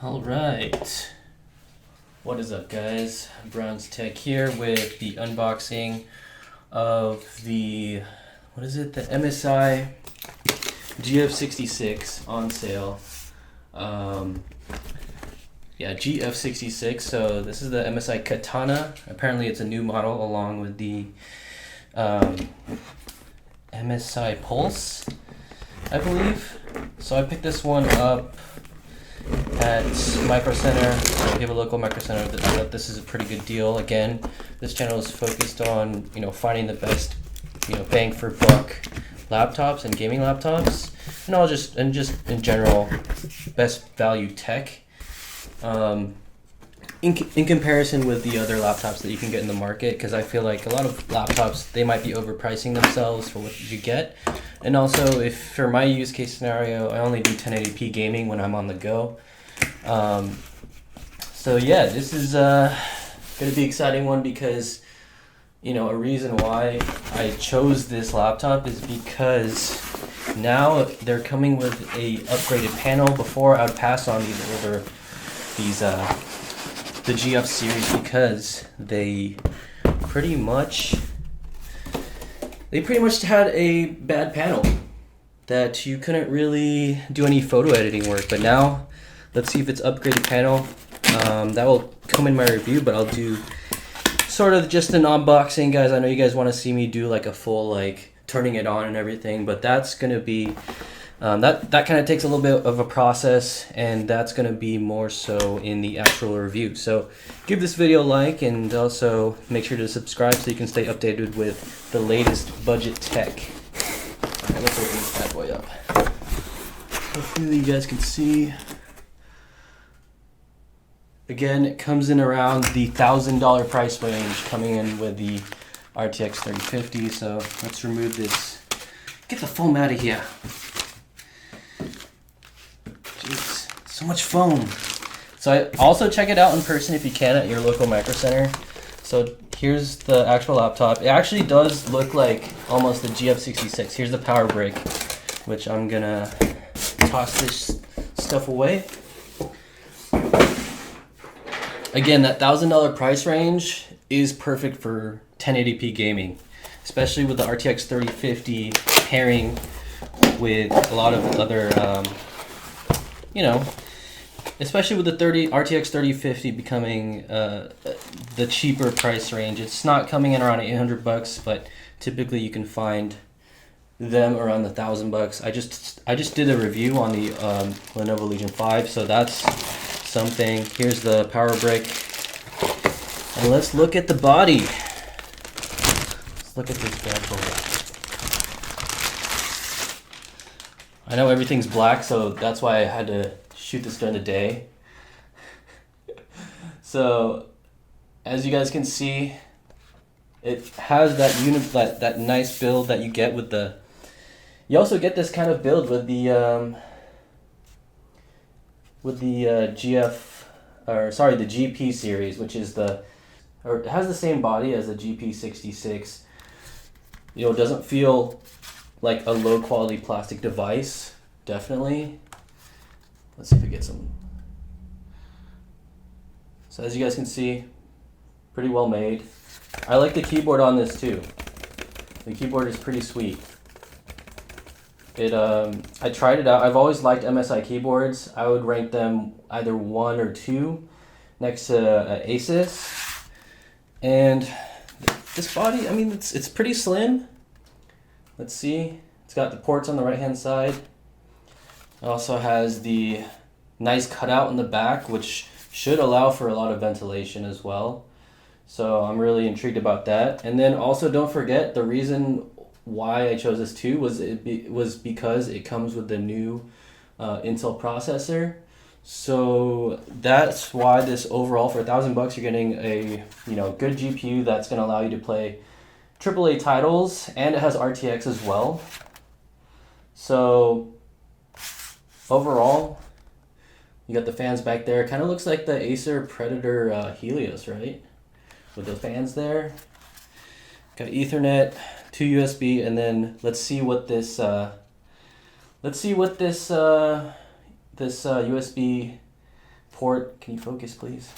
All right. What is up, guys? Browns Tech here with the unboxing of the, what is it? The MSI GF66 on sale. GF66. So this is the MSI Katana. Apparently it's a new model along with the MSI Pulse, I believe. So I picked this one up at Micro Center. So if you have a local Micro Center, I thought this is a pretty good deal. Again, this channel is focused on finding the best bang for buck laptops and gaming laptops, and just in general best value tech. In comparison with the other laptops that you can get in the market, because I feel like a lot of laptops, they might be overpricing themselves for what you get. And also, if for my use case scenario, I only do 1080p gaming when I'm on the go. So yeah, this is going to be an exciting one because, a reason why I chose this laptop is because now they're coming with a upgraded panel. Before, I would pass on the GF series because they pretty much had a bad panel that you couldn't really do any photo editing work. But now, let's see if it's upgraded panel. That will come in my review, but I'll do sort of just an unboxing, guys. I know you guys want to see me do like a full turning it on and everything, but that's gonna be that kind of takes a little bit of a process, and that's going to be more so in the actual review. So give this video a like, and also make sure to subscribe so you can stay updated with the latest budget tech. Alright, let's open this bad boy up. Hopefully you guys can see. Again, it comes in around the $1,000 price range, coming in with the RTX 3050. So let's remove this. Get the foam out of here. Jeez, so much foam. So I also check it out in person if you can at your local Micro Center. So here's the actual laptop. It actually does look like almost the GF66. Here's the power brick, which I'm gonna toss this stuff away. Again, that $1,000 price range is perfect for 1080p gaming, especially with the RTX 3050 pairing with a lot of other especially with the RTX 3050 becoming the cheaper price range. It's not coming in around $800, but typically you can find them around the $1,000. I just did a review on the Lenovo Legion 5, so that's something. Here's the power brick, and let's look at the body. Let's look at this bad boy. I know everything's black, so that's why I had to shoot this during the day. So, as you guys can see, it has that nice build that you get with the. You also get this kind of build with the the GP series, which is it has the same body as the GP66. It doesn't feel like a low quality plastic device, definitely. Let's see if we get some. So as you guys can see, pretty well made. I like the keyboard on this too. The keyboard is pretty sweet. I tried it out. I've always liked MSI keyboards. I would rank them either 1 or 2 next to Asus. And this body, I mean, it's pretty slim. Let's see. It's got the ports on the right hand side. It also has the nice cutout in the back, which should allow for a lot of ventilation as well. So I'm really intrigued about that. And then also don't forget, the reason why I chose this too was because it comes with the new Intel processor. So that's why this overall, for $1,000, you're getting a good GPU that's going to allow you to play AAA titles, and it has RTX as well. So overall, you got the fans back there. Kind of looks like the Acer Predator Helios, right? With the fans there. Got Ethernet, 2 USB, and then let's see what this USB port. Can you focus, please?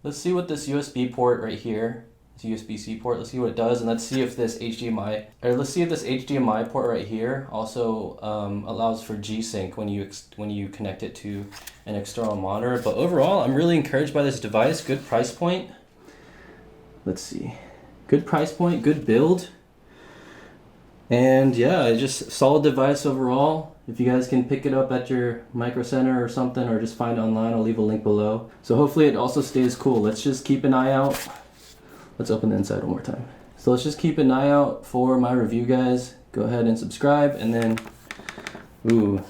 Let's see what this USB port right here, this USB-C port, let's see what it does, and let's see if this HDMI port right here also allows for G-Sync when you connect it to an external monitor. But overall, I'm really encouraged by this device. Good price point. Let's see. Good price point, good build. And yeah, just solid device overall. If you guys can pick it up at your Micro Center or something, or just find it online, I'll leave a link below. So hopefully it also stays cool. Let's just keep an eye out. Let's open the inside one more time. So let's just keep an eye out for my review, guys. Go ahead and subscribe, and then, ooh,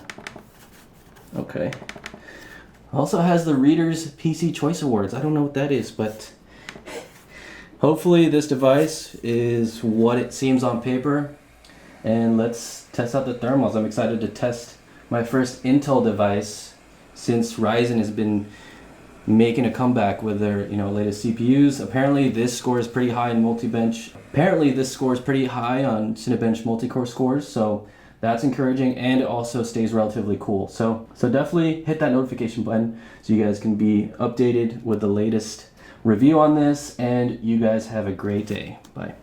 okay. Also has the Reader's PC Choice Awards. I don't know what that is, but hopefully this device is what it seems on paper. And let's test out the thermals. I'm excited to test my first Intel device since Ryzen has been making a comeback with their latest CPUs. Apparently this scores pretty high in multi-bench. Apparently this scores pretty high on Cinebench multi-core scores, so that's encouraging, and it also stays relatively cool. So definitely hit that notification button so you guys can be updated with the latest review on this, and you guys have a great day. Bye.